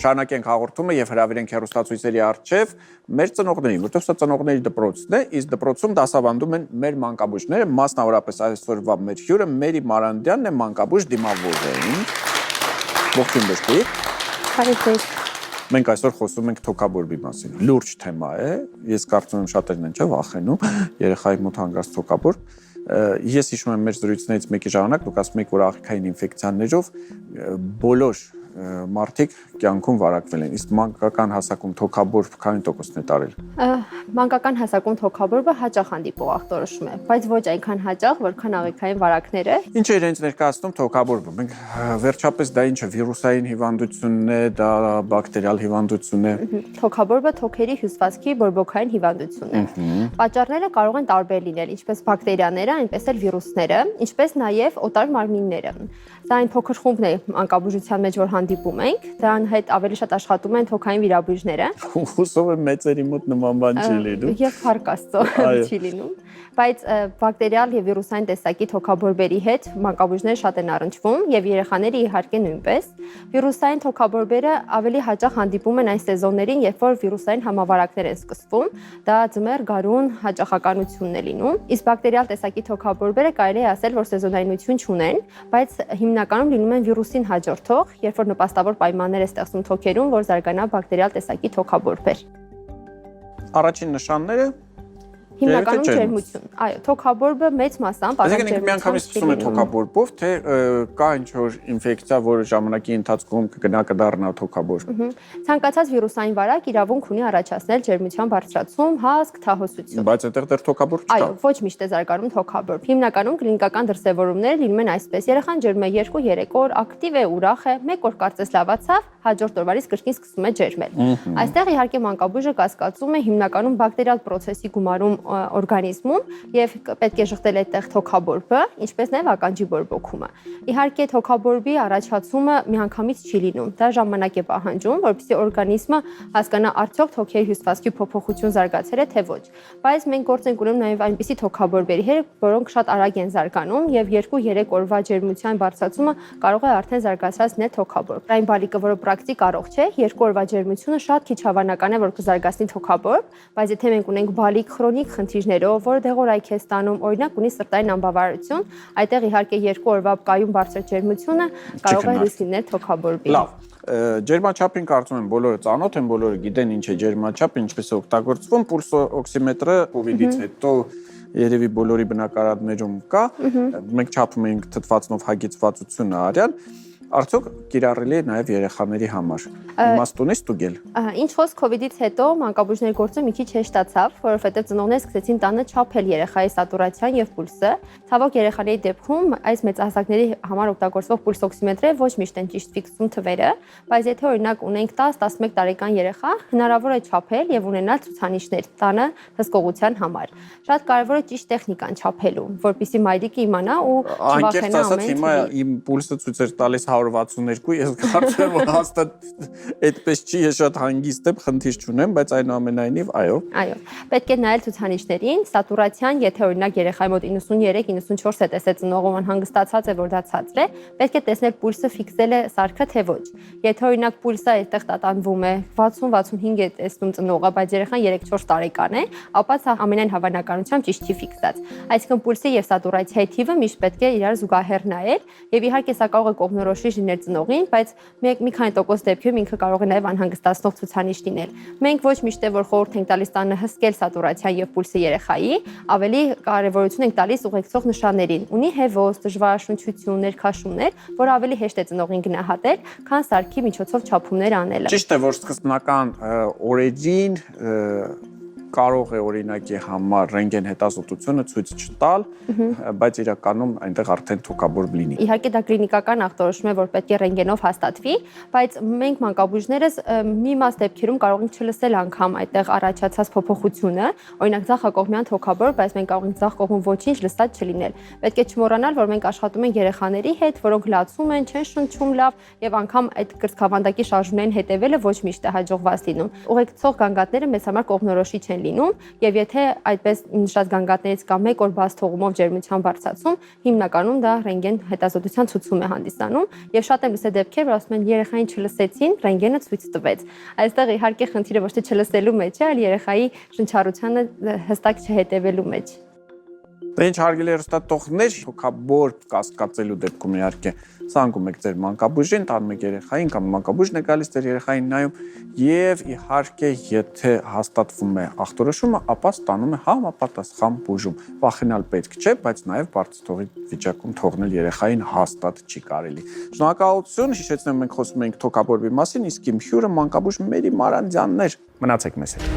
շարունակենք հաղորդումը եւ հրավիրենք հեռուստացույցերի առջեւ մեր ծնողներին, որտեղ սա ծնողների դպրոցն է, իսկ դպրոցում դասավանդում են մեր մանկաբույժները, մասնավորապես այսօրվա մեր հյուրը Մերի Մարանդյանն է, մանկաբույժ դիմավորին։ Ողջույն բժշկի։ Բարև։ Մենք այսօր խոսում ենք թոքաբորբի մասին։ Լուրջ թեմա է։ Ես կարծում եմ շատերն են, չէ՞, վախենում երեխայի մոտ հանգած թոքաբորբ։ Ես հիշում եմ մեր զրույցներից մեկի ժամանակ դուք ասում եք, որ աղիքային ինֆեկցիաներով բոլոր մարդիկ կյանքում վարակվել են։ Իսկ մանկական հասակում թոքաբորբ քանի տոկոսն է տարել։ Մանկական հասակում թոքաբորբը հաճախ հանդիպող ախտորոշում է, բայց ոչ այնքան հաճախ, որքան աղիքային վարակները։ Ինչ է իրենց ներկայացնում թոքաբորբը։ Մենք վերջապես դա ինչ է, վիրուսային հիվանդությունն է, դա բակտերիալ հիվանդություն է։ Թոքաբորբը թոքերի հյուսվածքի բորբոքային հիվանդություն է։ Պատճառները կարող են տարբեր լինել, ինչպես բակտերիաները, այնպես էլ վիրուսները, ինչպես նաև օտար մարմինները։ Դա այն փոքր խումբն է մանկաբուժության մեջ, որ հանդիպում ենք, դրան հետ ավելի շատ աշխատում են թոքային վիրաբույժները։ Հուսով եմ մեծերի մոտ նման բան չի լինում։ Եվ փառք Աստծո չի լինում, բայց բակտերիալ եւ վիրուսային տեսակի թոքաբորբերի հետ մանկաբույժները շատ են առնչվում եւ երեխաները իհարկե նույնպես։ Վիրուսային թոքաբորբերը ավելի հաճախ հանդիպում են այն սեզոններին, երբ որ վիրուսային համավարակներ են սկսվում, դա ձմեռ, գարուն հաճախականությունն է լինում։ Իսկ բակտերիալ տեսակի թոքաբորբերը կարելի է ասել, որ սեզոնայնություն չունեն, բայց հիմնականում լինում են վիրուսին հաջորդող, երբ որ նպաստավոր պայմաններ է ստեղծում թոքերում, որ զարգանա բակտերիալ տեսակի թոքաբորբեր։ Առաջին նշանները հիմնականում ջերմություն։ Այո, թոքաբորբը մեծ մասամբ ջերմություն։ Միանգամից սկսում է թոքաբորբով, թե կա ինչ-որ ինֆեկցիա, որը ժամանակի ընթացքում կգնա կդառնա թոքաբորբ։ Ցանկացած վիրուսային վարակ իրավունք ունի առաջացնել ջերմության բարձրացում, հազգ, թահոսություն։ Բայց այդտեղ դեռ թոքաբորբ չկա։ Այո, ոչ միշտ է զարգանում թոքաբորբ։ Հիմնականում կլինիկական դրսևորումները լինում են այսպես. երեխան ջերմը 2-3 օր, ակտիվ է, ուրախ է, 1 օր կարծես լավացավ, հաջորդ օրվանից կրկին սկսում է ջերմել։ Այստեղ իհարկե մանկաբույժը կասկածում է հիմնականում բակտերիալ պրոցեսի գումարում օրգանիզմում եւ պետք է շղթել այդտեղ թոքաբորբը, ինչպես նաեւ ականջի բորբոքումը։ Իհարկե թոքաբորբի առաջացումը միանգամից չի լինում։ Դա ժամանակ է պահանջում, որպեսզի օրգանիզմը հասկանա արդյոք թոքերի հյուսվածքի փոփոխություն զարգացել է թե ոչ։ Բայց մենք գործ ենք ունենում նաեւ այնպիսի թոքաբորբերի հետ, որոնք շատ արագ են զարգանում եւ 2-3 օրվա ջերմության բարձրացումը կարող է արդեն զարգացած նել թոքաբորբ։ Այն բալիկը, որը պրակտիկ առողջ է, 2 օրվա ջերմությունը շատ քիչ հավանական է, որ կզարգացնի թոքաբորբ, բայց եթե մենք ունենք բալիկ քրոնիկ խնդիրներով, որը դեղորայք է ստանում, օրինակ ունի սրտային անբավարարություն, այդտեղ իհարկե 2 օրվա կայուն բարձր ջերմությունը կարող է ռիսկ լինել թոքաբորբի։ Լավ, ջերմաչափին կարծում եմ բոլորը ծանոթ են, բոլորը գիտեն ինչ է ջերմաչափ, ինչպես է օգտագործվում, պուլս օքսիմետրը COVID-ից հետո երևի բոլորի բնակարաններում կա, մենք չափում ենք թթվածնով հագեցվածությունը արյան, արդյոք կիրառելի է նաև երեխաների համար։ Իմաստուն է ստուգել։ Ինչ խոսք COVID-ից հետո մանկաբույժների գործը մի քիչ հեշտացավ, որովհետև ծնողները սկսեցին տանը չափել երեխայի սատուրացիան եւ պուլսը։ Ցավոք երեխաների դեպքում այս մեծահասակների համար օգտագործվող պուլս օքսիմետրը ոչ միշտ են ճիշտ ֆիքսում թվերը, բայց եթե օրինակ ունենք 10-11 տարեկան երեխա, հնարավոր է չափել եւ ունենալ ցուցանիշներ տանը հսկողության համար։ Շատ կարեւոր է ճիշտ տեխնիկան չափելու, որպեսզի մայրիկը իմանա ու չվախենա ամեն ինչ։ Հիմա իմ պուլսը ցույց էր տալիս 162, ես կարծում եմ, որ հաստատ այդպես չի, ես շատ հանգիստ եմ, խնդիր չունեմ, բայց այնուամենայնիվ, այո։ Այո, պետք է նայել ցուցանիշներին, սատուրացիան, եթե օրինակ երեխայի մոտ 93-94 է տեսել ծնողը անհանգստացած է, որ դա ցածր է, պետք է տեսնել պուլսը ֆիքսել է սարքը թե ոչ։ Եթե օրինակ պուլսը այդտեղ տատանվում է, 60-65 է տեսնում ծնողը, բայց երեխան 3-4 տարեկան է, ապա սա ամենայն հավանականությամբ ճիշտ չի ֆիքսած։ Այսինքն պուլսի եւ սատուրացիայի թիվը միշտ պետք է իրար զուգահեռ նայել, եւ իհարկե սա կարող է կողմնորոշիչ լինել ծնողին, բայց մի քանի տոկոս դեպքերում ինքը կարող է նաև անհանգստացնող ցուցանիշ լինել։ Մենք ոչ միշտ է որ խորհուրդ ենք տալիս տանը հսկել սատուրացիան եւ պուլսը երեխայի, ավելի կարեւորություն ենք տալիս ուղեկցող նշաններին։ Ունի հեվոս, դժվարաշնչություն, ներքաշումներ, որ ավելի հեշտ է ծնողին գնահատել, քան սարքի միջոցով չափումներ անելը։ Ճիշտ է, որ սկզբնական օրերին կարող է օրինակի համար ռենտգեն հետազոտությունը ցույց չտալ, բայց իրականում այնտեղ արդեն թոքաբորբ լինի։ Իհարկե դա կլինիկական ախտորոշում է, որ պետք է ռենտգենով հաստատվի, բայց մենք մանկաբույժներս մի մաս դեպքերում կարող ենք չլսել անգամ այդտեղ առաջացած փոփոխությունը, օրինակ ձախակողմյան թոքաբորբ, բայց մենք կարող ենք ձախ կողմում ոչինչ լսած չլինել։ Պետք է չմոռանալ, որ մենք աշխատում ենք երեխաների հետ, որոնք լացում են, չեն շնչում լավ եւ անգամ այդ կրծքավանդակի շարժումներին հետևելը ոչ միշտ է հաջողված լինում։ Ուղեկցող գանգատները մեզ համար կողմնորոշիչ են են լինում, եւ եթե այդպես նշած գանգատներից կա մեկ օր բաց թողումով ջերմության բարձրացում, հիմնականում դա ռենտգեն հետազոտության ցուցում է հանդիսանում, եւ շատ եմ լսել դեպքեր, որ ասում են երեխային չլսեցին, ռենտգենը ցույց տվեց։ Այստեղ իհարկե խնդիրը ոչ թե չլսելու մեջ է, այլ երեխայի շնչառությանը հստակ չհետևելու մեջ։ Դե ինչ հարգելի հեռուստատողներ, թոքաբոր կասկածելու դեպքում իհարկե ցանկում եք ձեր մանկաբույժին, տանում եք երեխային կամ մանկաբույժն է գալիս ձեր երեխային նայում եւ իհարկե եթե հաստատվում է ախտորոշումը, ապա ստանում է համապատասխան բուժում։ Վախենալ պետք չէ, բայց նաեւ բարձրաթողի վիճակում թողնել երեխային հաստատ չի կարելի։ Շնորհակալություն, հիշեցնեմ մենք խոսում ենք թոքաբորբի մասին, իսկ իմ հյուրը մանկաբույժ Մերի Մարանդյանն էր։ Մնացեք մեզ հետ։